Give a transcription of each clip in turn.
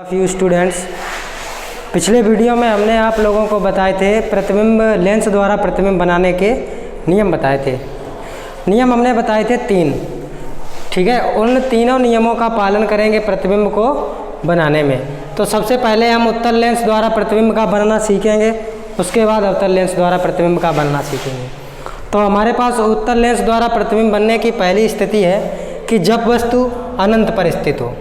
Few students, पिछले video में हमने आप लोगों को बताए थे प्रतिबिंब लेंस द्वारा प्रतिबिंब बनाने के नियम बताए थे। नियम हमने बताए थे 3, ठीक है। उन तीनों नियमों का पालन करेंगे प्रतिबिंब को बनाने में। तो सबसे पहले हम उत्तल लेंस द्वारा प्रतिबिंब का बनना सीखेंगे, उसके बाद अवतल लेंस द्वारा प्रतिबिंब का बनना सीखेंगे। तो हमारे पास उत्तल लेंस द्वारा प्रतिबिंब बनने की पहली स्थिति है कि जब वस्तु अनंत पर स्थित हो।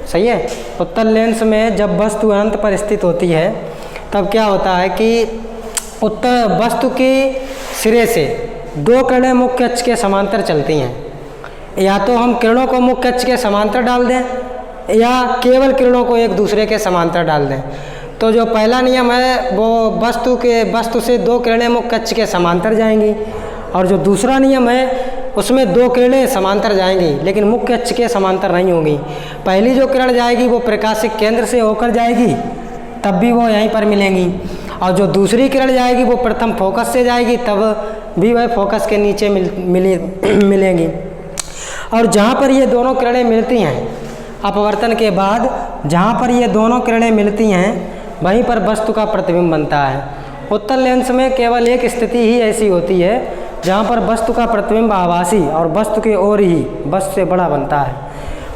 सही है। उत्तल लेंस में जब वस्तु अनंत पर स्थित होती है तब क्या होता है कि उत्तल वस्तु के सिरे से दो किरणें मुख्य अक्ष के समांतर चलती हैं। या तो हम किरणों को मुख्य अक्ष के समांतर डाल दें या केवल किरणों को एक दूसरे के समांतर डाल दें। तो जो पहला नियम है वो वस्तु से दो किरणें मुख्य अक्ष के समांतर जाएंगी, और जो दूसरा नियम है उसमें दो किरणें समांतर जाएंगी लेकिन मुख्य अक्ष के समांतर नहीं होंगी। पहली जो किरण जाएगी वो प्रकाशिक केंद्र से होकर जाएगी, तब भी वो यहीं पर मिलेंगी, और जो दूसरी किरण जाएगी वो प्रथम फोकस से जाएगी, तब भी वह फोकस के नीचे मिलेंगी। और जहाँ पर ये दोनों किरणें मिलती हैं अपवर्तन के बाद, जहाँ पर ये दोनों किरणें मिलती हैं वहीं पर वस्तु का प्रतिबिंब बनता है। उत्तल लेंस में केवल एक स्थिति ही ऐसी होती है जहाँ पर वस्तु का प्रतिबिंब आभासी और वस्तु के ओर ही वस्तु से बड़ा बनता है,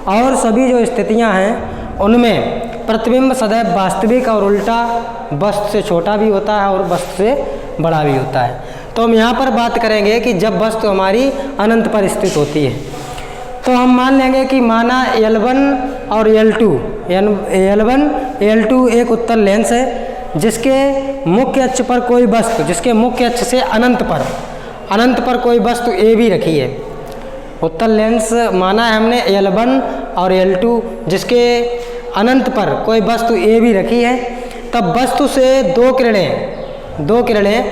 और सभी जो स्थितियाँ हैं उनमें प्रतिबिंब सदैव वास्तविक और उल्टा वस्तु से छोटा भी होता है और वस्तु से बड़ा भी होता है। तो हम यहाँ पर बात करेंगे कि जब वस्तु हमारी अनंत पर स्थित होती है तो हम मान लेंगे कि माना L1 और L2 एक उत्तल लेंस है जिसके मुख्य अक्ष पर कोई वस्तु, जिसके मुख्य अक्ष से अनंत पर कोई वस्तु A भी रखी है। उत्तल लेंस माना है हमने L1 और L2 जिसके अनंत पर कोई वस्तु A भी रखी है, तब वस्तु से दो किरणें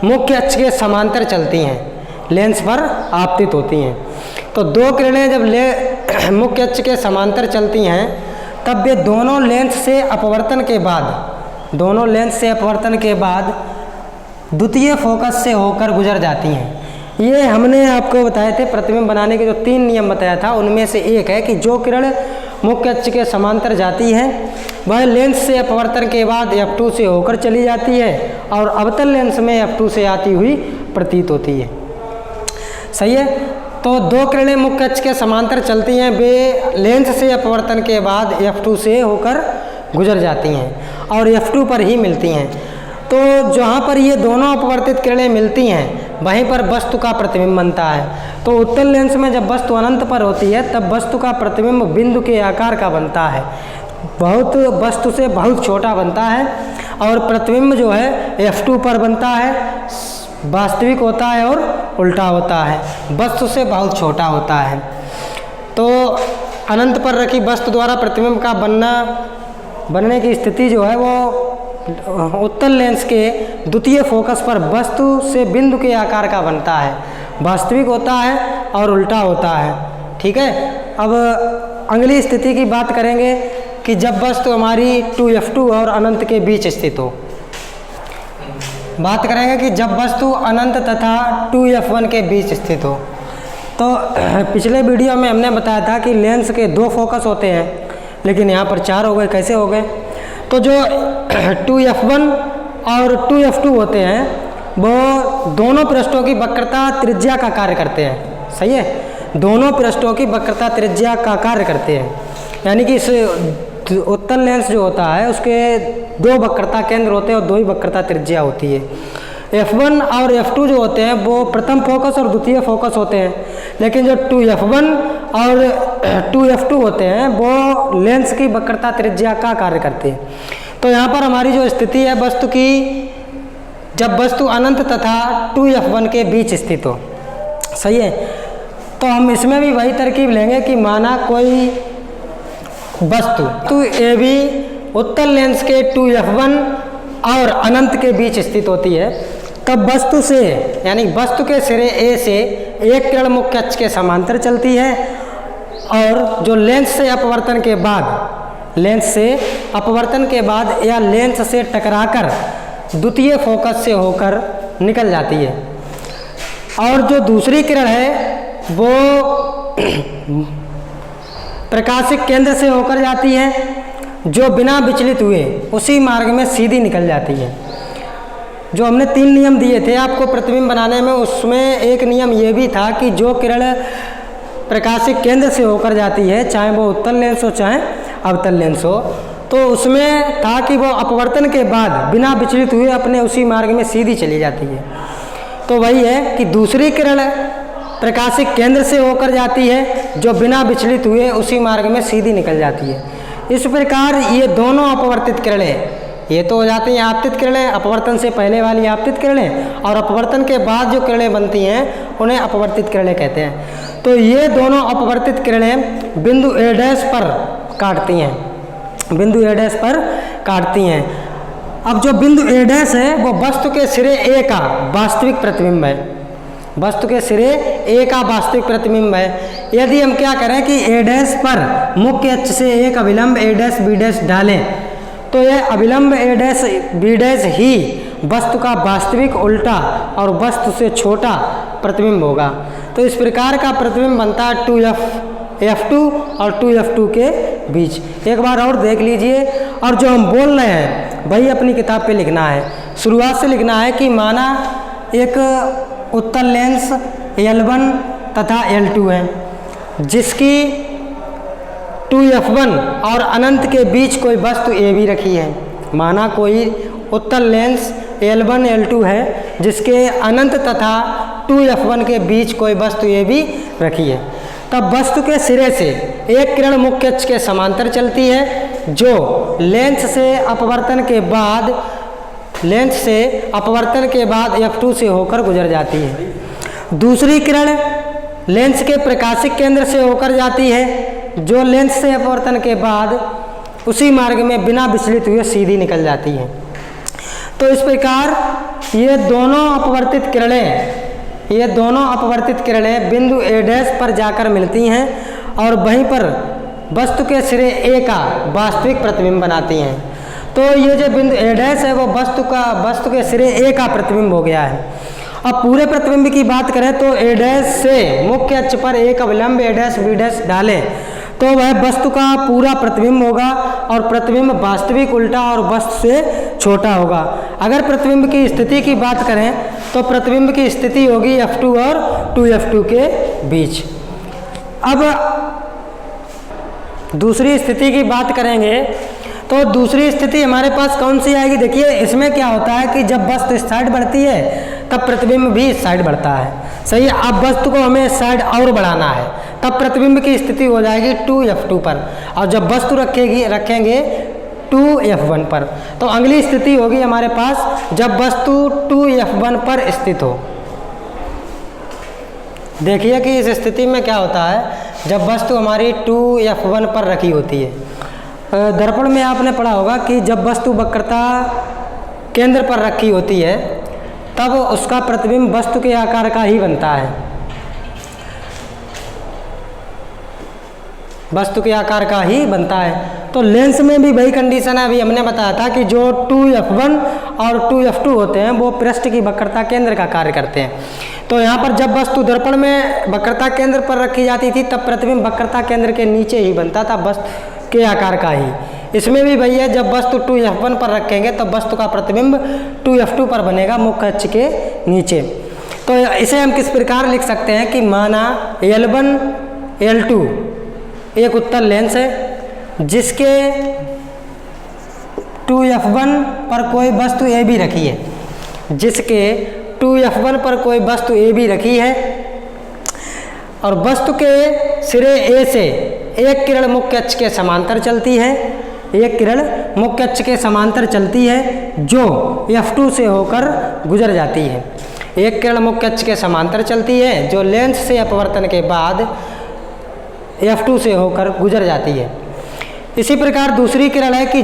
मुख्य अक्ष के समांतर चलती हैं, लेंस पर आपतित होती हैं। तो दो किरणें जब मुख्य अक्ष के समांतर चलती हैं तब वे दोनों लेंस से अपवर्तन के बाद द्वितीय फोकस से होकर गुजर जाती हैं। ये हमने आपको बताए थे प्रतिबिंब बनाने के जो 3 नियम बताया था उनमें से एक है कि जो किरण मुख्य अक्ष के समांतर जाती है वह लेंस से अपवर्तन के बाद F2 से होकर चली जाती है और अवतल लेंस में F2 से आती हुई प्रतीत होती है। सही है। तो दो किरणें मुख्य अक्ष के समांतर चलती हैं, वे लेंस से अपवर्तन के बाद F2 से होकर गुजर जाती हैं और F2 पर ही मिलती हैं। तो जहाँ पर ये दोनों अपवर्तित किरणें मिलती हैं वहीं पर वस्तु का प्रतिबिंब बनता है। तो उत्तल लेंस में जब वस्तु अनंत पर होती है तब वस्तु का प्रतिबिंब बिंदु के आकार का बनता है, वस्तु से बहुत छोटा बनता है, और प्रतिबिंब जो है F2 पर बनता है, वास्तविक होता है और उल्टा होता है, वस्तु से बहुत छोटा होता है। तो अनंत पर रखी वस्तु द्वारा प्रतिबिंब का बनने की स्थिति जो है वो उत्तल लेंस के द्वितीय फोकस पर वस्तु से बिंदु के आकार का बनता है, वास्तविक होता है और उल्टा होता है। ठीक है। अब अगली स्थिति की बात करेंगे कि जब वस्तु हमारी 2F2 और अनंत के बीच स्थित हो। बात करेंगे कि जब वस्तु अनंत तथा 2F1 के बीच स्थित हो। तो पिछले वीडियो में हमने बताया था कि लेंस के 2 फोकस होते हैं, लेकिन यहाँ पर 4 हो गए। कैसे हो गए? तो जो 2F1 और 2F2 होते हैं वो दोनों पृष्ठों की वक्रता त्रिज्या का कार्य करते हैं। सही है। दोनों पृष्ठों की वक्रता त्रिज्या का कार्य करते हैं, यानी कि इस उत्तल लेंस जो होता है उसके 2 वक्रता केंद्र होते हैं और 2 ही वक्रता त्रिज्या होती है। F1 और F2 जो होते हैं वो प्रथम फोकस और द्वितीय फोकस होते हैं, लेकिन जो 2F1 और 2F2 होते हैं वो लेंस की वक्रता त्रिज्या का कार्य करते हैं। तो यहाँ पर हमारी जो स्थिति है वस्तु की, जब वस्तु अनंत तथा 2F1 के बीच स्थित हो। सही है। तो हम इसमें भी वही तरकीब लेंगे कि माना कोई वस्तु AB उत्तल लेंस के 2F1 और अनंत के बीच स्थित होती है, तब वस्तु से, यानी वस्तु के सिरे A से एक किरण मुख्य अक्ष के समांतर चलती है, और जो लेंस से अपवर्तन के बाद या लेंस से टकराकर द्वितीय फोकस से होकर निकल जाती है, और जो दूसरी किरण है वो प्रकाशिक केंद्र से होकर जाती है जो बिना विचलित हुए उसी मार्ग में सीधी निकल जाती है। जो हमने 3 नियम दिए थे आपको प्रतिबिंब बनाने में, उसमें एक नियम ये भी था कि जो किरण प्रकाशिक केंद्र से होकर जाती है, चाहे वो उत्तल लेंस हो चाहे अवतल लेंस हो, तो उसमें था कि वो अपवर्तन के बाद बिना विचलित हुए अपने उसी मार्ग में सीधी चली जाती है। तो वही है कि दूसरी किरण प्रकाशिक केंद्र से होकर जाती है, जो बिना विचलित हुए उसी मार्ग में सीधी निकल जाती है। इस प्रकार ये दोनों अपवर्तित किरणें, ये तो हो जाती हैं आपतित किरणें, अपवर्तन से पहले वाली आपतित किरणें, और अपवर्तन के बाद जो किरणें बनती हैं उन्हें अपवर्तित किरणें कहते हैं। तो ये दोनों अपवर्तित किरणें बिंदु A' पर काटती हैं, बिंदु A' पर काटती हैं। अब जो बिंदु A' है वो वस्तु के सिरे A का वास्तविक प्रतिबिंब है, वस्तु के सिरे A का वास्तविक प्रतिबिंब है। यदि हम क्या करें कि A' पर मुख्य अक्ष से एक अभिलंब A', B' डालें, तो यह अभिलंब A', B' ही वस्तु का वास्तविक उल्टा और वस्तु से छोटा प्रतिबिंब होगा। तो इस प्रकार का प्रतिबिंब बनता है 2F2 और 2F2 के बीच। एक बार और देख लीजिए, और जो हम बोल रहे हैं वही अपनी किताब पे लिखना है। शुरुआत से लिखना है कि माना एक उत्तल लेंस L1 तथा L2 है, जिसकी 2F1 और अनंत के बीच कोई वस्तु AB रखी है। माना कोई उत्तल लेंस L1 L2 है जिसके अनंत तथा 2F1 के बीच कोई वस्तु AB रखी है। तब वस्तु के सिरे से एक किरण मुख्य अक्ष के समांतर चलती है, जो लेंस से अपवर्तन के बाद F2 से होकर गुजर जाती है। दूसरी किरण लेंस के प्रकाशिक केंद्र से होकर जाती है, जो लेंस से अपवर्तन के बाद उसी मार्ग में बिना विचलित हुए सीधी निकल जाती है। तो इस प्रकार ये दोनों अपवर्तित किरणें बिंदु A' पर जाकर मिलती हैं और वहीं पर वस्तु के सिरे A का वास्तविक प्रतिबिंब बनाती हैं। तो ये जो बिंदु A' है वो वस्तु के सिरे A का प्रतिबिंब हो गया है। अब पूरे प्रतिबिंब की बात करें तो A' से मुख्य अक्ष पर एक अभिलंब A', B' डालें तो वह वस्तु का पूरा प्रतिबिंब होगा, और प्रतिबिंब वास्तविक उल्टा और वस्तु से छोटा होगा। अगर प्रतिबिंब की स्थिति की बात करें तो प्रतिबिंब की स्थिति होगी F2 और 2F2 के बीच। अब दूसरी स्थिति की बात करेंगे तो दूसरी स्थिति हमारे पास कौन सी आएगी? देखिए, इसमें क्या होता है कि जब वस्तु इस साइड बढ़ती है तब प्रतिबिंब भी इस साइड बढ़ता है। सही है। अब वस्तु को हमें इस साइड और बढ़ाना है, तब प्रतिबिंब की स्थिति हो जाएगी 2F2 पर, और जब वस्तु रखेंगे 2F1 पर। तो अगली स्थिति होगी हमारे पास जब वस्तु 2F1 पर स्थित हो। देखिए कि इस स्थिति में क्या होता है जब वस्तु हमारी 2F1 पर रखी होती है। दर्पण में आपने पढ़ा होगा कि जब वस्तु वक्रता केंद्र पर रखी होती है तब उसका प्रतिबिंब वस्तु के आकार का ही बनता है, वस्तु के आकार का ही बनता है। तो लेंस में भी वही कंडीशन है। अभी हमने बताया था कि जो 2F1 और 2F2 होते हैं वो पृष्ठ की वक्रता केंद्र का कार्य करते हैं। तो यहाँ पर जब वस्तु दर्पण में वक्रता केंद्र पर रखी जाती थी तब प्रतिबिंब वक्रता केंद्र के नीचे ही बनता था, वस्तु के आकार का ही। इसमें भी वही है, जब वस्तु 2F1 पर रखेंगे तब वस्तु का प्रतिबिंब 2F2 पर बनेगा, मुख्य अक्ष के नीचे। तो इसे हम किस प्रकार लिख सकते हैं कि माना L1 L2 एक उत्तल लेंस है जिसके 2F1 पर कोई वस्तु AB रखी है, जिसके 2F1 पर कोई वस्तु AB रखी है, और वस्तु के सिरे A से एक किरण मुख्य अक्ष के समांतर चलती है, एक किरण मुख्य अक्ष के समांतर चलती है जो F2 से होकर गुजर जाती है। एक किरण मुख्य अक्ष के समांतर चलती है जो लेंस से अपवर्तन के बाद F2 से होकर गुजर जाती है। इसी प्रकार दूसरी किरण है कि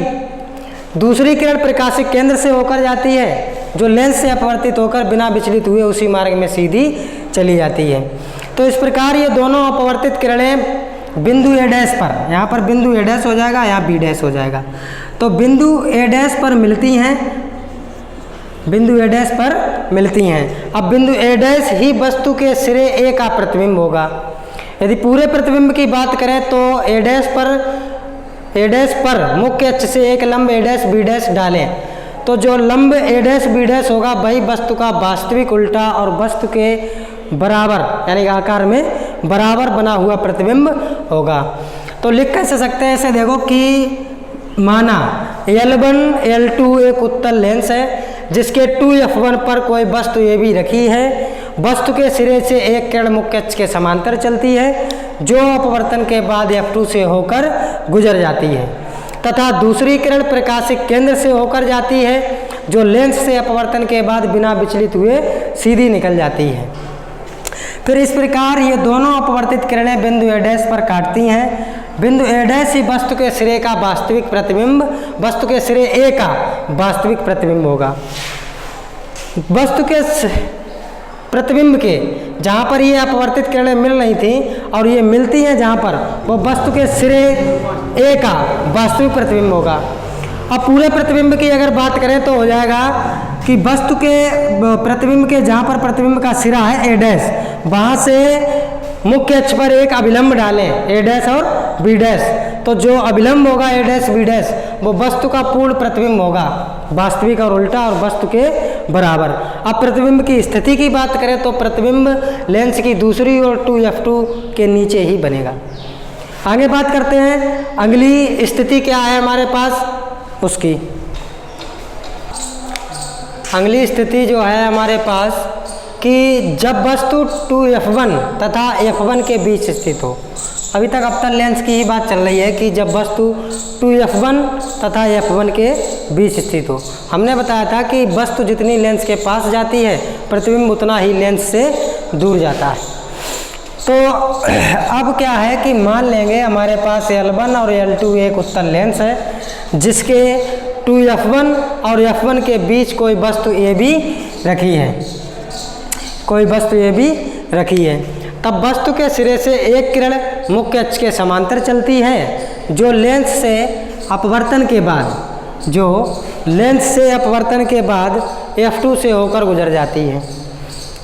दूसरी किरण प्रकाशिक केंद्र से होकर जाती है जो लेंस से अपवर्तित होकर बिना विचलित हुए उसी मार्ग में सीधी चली जाती है। तो इस प्रकार ये दोनों अपवर्तित किरणें बिंदु A' पर, यहाँ पर बिंदु A' हो जाएगा, यहाँ B' हो जाएगा, तो बिंदु A' पर मिलती हैं, बिंदु A' पर मिलती हैं। अब बिंदु A' ही वस्तु के सिरे A का प्रतिबिंब होगा। यदि पूरे प्रतिबिंब की बात करें तो A' पर ए डैश पर मुख्य अक्ष से एक लंब ए डैश बी डैश डालें तो जो लंब ए डैश बी डैश होगा वही वस्तु का वास्तविक उल्टा और वस्तु के बराबर यानी आकार में बराबर बना हुआ प्रतिबिंब होगा। तो लिख कैसे सकते हैं ऐसे, देखो कि माना L1 L2 एक उत्तल लेंस है जिसके 2F1 पर कोई वस्तु ए बी रखी है। वस्तु के सिरे से एक किरण मुख्य अक्ष के समांतर चलती है जो अपवर्तन के बाद F2 से होकर गुजर जाती है तथा दूसरी किरण प्रकाशिक केंद्र से होकर जाती है जो लेंस से अपवर्तन के बाद बिना विचलित हुए सीधी निकल जाती है। फिर इस प्रकार ये दोनों अपवर्तित किरणें बिंदु ए डैश पर काटती हैं। बिंदु ए डैश ही वस्तु के सिरे का वास्तविक प्रतिबिंब, वस्तु के सिरे ए का वास्तविक प्रतिबिंब होगा। वस्तु के प्रतिबिंब के जहाँ पर ये अपवर्तित किरणें मिल रही थी और ये मिलती हैं जहाँ पर, वो वस्तु के सिरे ए का वास्तविक प्रतिबिंब होगा। अब पूरे प्रतिबिंब की अगर बात करें तो हो जाएगा कि वस्तु के प्रतिबिंब के जहाँ पर प्रतिबिंब का सिरा है ए डैश, वहाँ से मुख्य अक्ष पर एक अभिलंब डालें ए डैश और बी डैश, तो जो अभिलंब होगा ए डैश बी डैश वो वस्तु का पूर्ण प्रतिबिंब होगा, वास्तविक और उल्टा और वस्तु के बराबर। अब प्रतिबिंब की स्थिति की बात करें तो प्रतिबिंब लेंस की दूसरी ओर 2F2 के नीचे ही बनेगा। आगे बात करते हैं अगली स्थिति क्या है हमारे पास उसकी। अगली स्थिति जो है हमारे पास कि जब वस्तु 2F1 तथा F1 के बीच स्थित हो। अभी तक अवतल लेंस की ही बात चल रही है कि जब वस्तु 2F1 तथा F1 के बीच स्थित हो। हमने बताया था कि वस्तु जितनी लेंस के पास जाती है प्रतिबिंब उतना ही लेंस से दूर जाता है। तो अब क्या है कि मान लेंगे हमारे पास L1 और L2 एक उत्तल लेंस है जिसके 2F1 और F1 के बीच कोई वस्तु ए बी रखी है, कोई वस्तु ए बी रखी है। तब वस्तु के सिरे से एक किरण मुख्य अक्ष के समांतर चलती है जो लेंस से अपवर्तन के बाद, जो लेंस से अपवर्तन के बाद F2 से होकर गुजर जाती है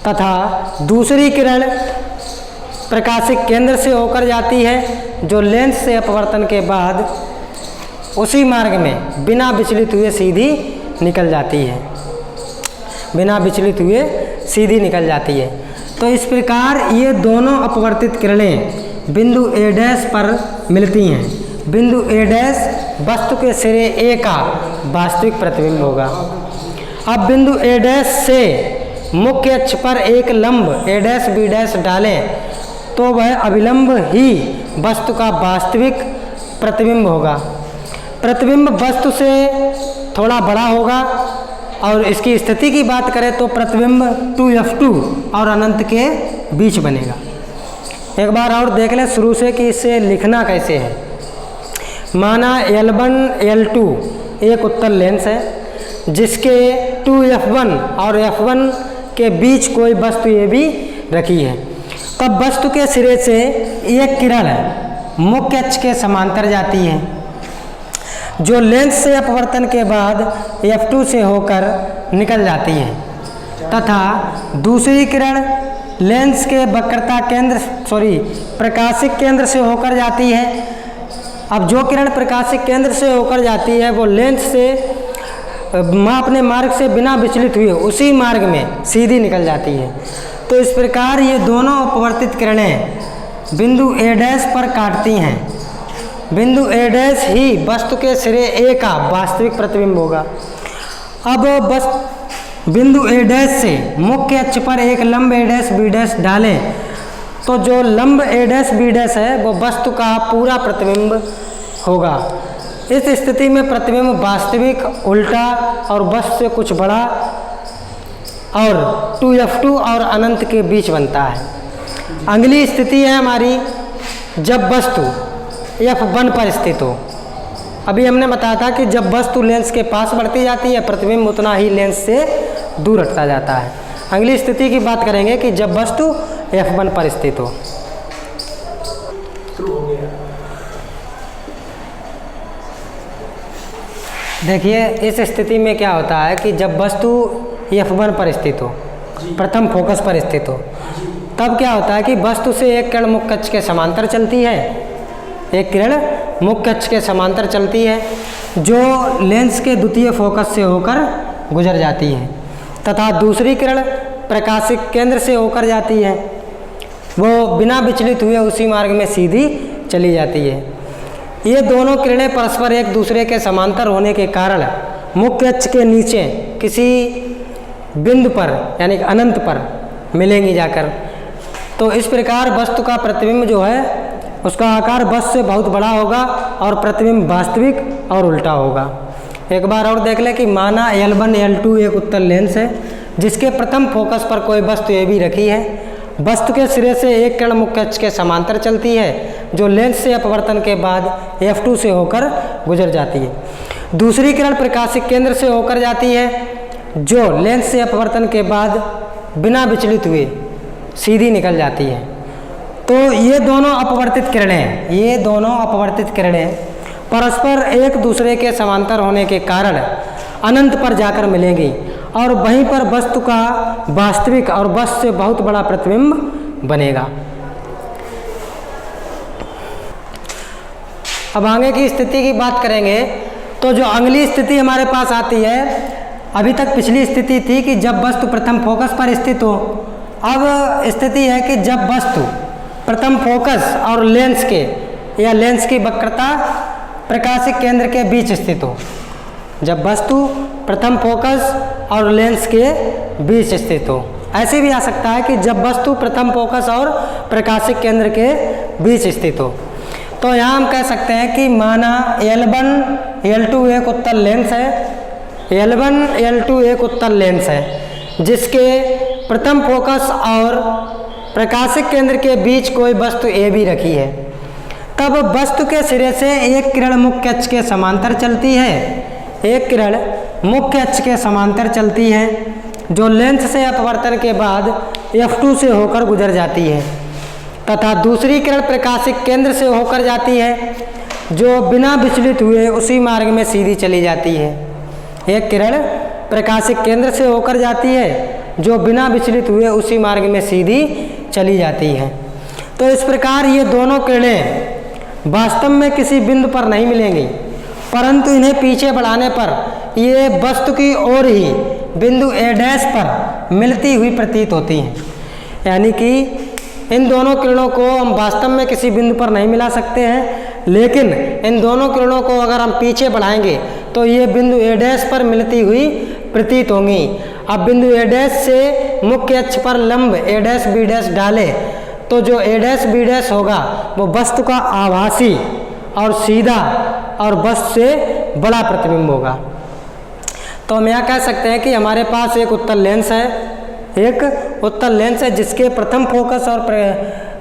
तथा दूसरी किरण प्रकाशिक केंद्र से होकर जाती है जो लेंस से अपवर्तन के बाद उसी मार्ग में बिना विचलित हुए सीधी निकल जाती है, बिना विचलित हुए सीधी निकल जाती है। तो इस प्रकार ये दोनों अपवर्तित किरणें बिंदु ए डैश पर मिलती हैं। बिंदु ए डैश वस्तु के सिरे ए का वास्तविक प्रतिबिंब होगा। अब बिंदु ए डैश से मुख्य अक्ष पर एक लंब ए डैश बी डैश डालें तो वह अभिलंब ही वस्तु का वास्तविक प्रतिबिंब होगा। प्रतिबिंब वस्तु से थोड़ा बड़ा होगा और इसकी स्थिति की बात करें तो प्रतिबिंब 2F2 और अनंत के बीच बनेगा। एक बार और देख लें शुरू से कि इसे लिखना कैसे है। माना L1 L2 एक उत्तल लेंस है जिसके 2F1 और F1 के बीच कोई वस्तु ए बी रखी है। तब वस्तु के सिरे से एक किरण मुख्य अक्ष के समांतर जाती है जो लेंस से अपवर्तन के बाद F2 से होकर निकल जाती है तथा दूसरी किरण लेंस के वक्रता केंद्र प्रकाशिक केंद्र से होकर जाती है। अब जो किरण प्रकाशिक केंद्र से होकर जाती है वो लेंस से अपने मार्ग से बिना विचलित हुए उसी मार्ग में सीधी निकल जाती है। तो इस प्रकार ये दोनों अपवर्तित किरणें बिंदु ए डैश पर काटती हैं। बिंदु ए डैश ही वस्तु के सिरे ए का वास्तविक प्रतिबिंब होगा। अब बस बिंदु ए डैश से मुख्य अक्ष पर एक लंब ए डैश बी डैश डालें तो जो लंब ए डैश बी डैश है वो वस्तु का पूरा प्रतिबिंब होगा। इस स्थिति में प्रतिबिंब वास्तविक, उल्टा और वस्तु से कुछ बड़ा और 2F2 और अनंत के बीच बनता है। अगली स्थिति है हमारी जब वस्तु F1 पर स्थित हो। अभी हमने बताया था कि जब वस्तु लेंस के पास बढ़ती जाती है प्रतिबिंब उतना ही लेंस से दूर हटता जाता है। अगली स्थिति की बात करेंगे कि जब वस्तु F1 पर स्थित हो। देखिए इस स्थिति में क्या होता है कि जब वस्तु F1 पर स्थित हो, प्रथम फोकस पर स्थित हो, तब क्या होता है कि वस्तु से एक किरण मुख्य अक्ष के समांतर चलती है, एक किरण मुख्य अक्ष के समांतर चलती है, जो लेंस के द्वितीय फोकस से होकर गुजर जाती है, तथा दूसरी किरण प्रकाशिक केंद्र से होकर जाती है, वो बिना विचलित हुए उसी मार्ग में सीधी चली जाती है। ये दोनों किरणें परस्पर एक दूसरे के समांतर होने के कारण मुख्य अक्ष के नीचे किसी बिंदु पर यानी अनंत पर मिलेंगी जाकर। तो इस प्रकार वस्तु का प्रतिबिंब जो है उसका आकार वस्तु से बहुत बड़ा होगा और प्रतिबिंब वास्तविक और उल्टा होगा। एक बार और देख लें कि माना L1 L2 एक उत्तल लेंस है जिसके प्रथम फोकस पर कोई वस्तु ए बी रखी है। वस्तु के सिरे से एक किरण मुख्य अक्ष के समांतर चलती है, जो लेंस से अपवर्तन के बाद F2 से होकर गुजर जाती है। दूसरी किरण प्रकाशिक केंद्र से होकर जाती है, जो लेंस से अपवर्तन के बाद बिना विचलित हुए सीधी निकल जाती है। तो ये दोनों अपवर्तित किरणें परस्पर एक दूसरे के समांतर होने के कारण अनंत पर जाकर मिलेंगी और वहीं पर वस्तु का वास्तविक और वस्तु से बहुत बड़ा प्रतिबिंब बनेगा। अब आगे की स्थिति की बात करेंगे तो जो अगली स्थिति हमारे पास आती है, अभी तक पिछली स्थिति थी कि जब वस्तु प्रथम फोकस पर स्थित हो। अब स्थिति है कि जब वस्तु प्रथम फोकस और लेंस के या लेंस की वक्रता प्रकाशिक केंद्र के बीच स्थित हो। जब वस्तु प्रथम फोकस और लेंस के बीच स्थित हो। ऐसे भी आ सकता है कि जब वस्तु प्रथम फोकस और प्रकाशिक केंद्र के बीच स्थित हो। तो यहाँ हम कह सकते हैं कि माना L1 L2 एक उत्तल लेंस है, L1 L2 एक उत्तल लेंस है जिसके प्रथम फोकस और प्रकाशिक केंद्र के बीच कोई वस्तु ए बी रखी है। तब वस्तु के सिरे से एक किरण मुख्य अक्ष के समांतर चलती है, एक किरण मुख्य अक्ष के समांतर चलती है, जो लेंस से अपवर्तन के बाद F2 से होकर गुजर जाती है, तथा दूसरी किरण प्रकाशिक केंद्र से होकर जाती है, जो बिना विचलित हुए उसी मार्ग में सीधी चली जाती है। एक किरण प्रकाशिक केंद्र से होकर जाती है, जो बिना विचलित हुए उसी मार्ग में सीधी चली जाती है। तो इस प्रकार ये दोनों किरणें वास्तव में किसी बिंदु पर नहीं मिलेंगी, परंतु इन्हें पीछे बढ़ाने पर ये वस्तु की ओर ही बिंदु A' पर मिलती हुई प्रतीत होती हैं। यानी कि इन दोनों किरणों को हम वास्तव में किसी बिंदु पर नहीं मिला सकते हैं, लेकिन इन दोनों किरणों को अगर हम पीछे बढ़ाएंगे तो ये बिंदु A' पर मिलती हुई प्रतीत होंगी। अब बिंदु A' से मुख्य अक्ष पर लंब A' B' डाले तो जो A' B' होगा वो वस्तु का आभासी और सीधा और वस्तु से बड़ा प्रतिबिंब होगा। तो हम यहाँ कह सकते हैं कि हमारे पास एक उत्तल लेंस है, जिसके प्रथम फोकस और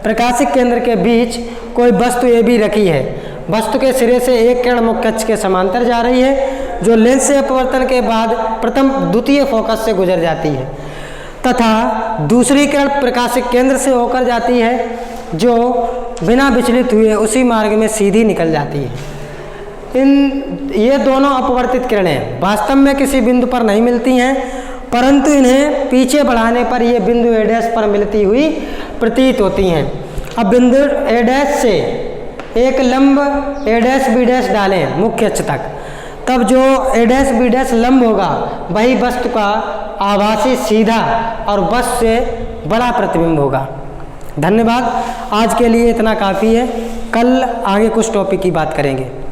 प्रकाशिक केंद्र के बीच कोई वस्तु ए बी रखी है। वस्तु के सिरे से एक किरण मुख्य अक्ष के समांतर जा रही है, जो लेंस से अपवर्तन के बाद द्वितीय फोकस से गुजर जाती है, तथा दूसरी किरण प्रकाशिक केंद्र से होकर जाती है, जो बिना विचलित हुए उसी मार्ग में सीधी निकल जाती है। ये दोनों अपवर्तित किरणें वास्तव में किसी बिंदु पर नहीं मिलती हैं, परंतु इन्हें पीछे बढ़ाने पर ये बिंदु A' पर मिलती हुई प्रतीत होती हैं। अब बिंदु A' से एक लंब A' B' डालें मुख्य अक्ष तक, तब जो A' B' लंब होगा वही वस्तु का आभासी सीधा और वस्तु से बड़ा प्रतिबिंब होगा। धन्यवाद। आज के लिए इतना काफ़ी है। कल आगे कुछ टॉपिक की बात करेंगे।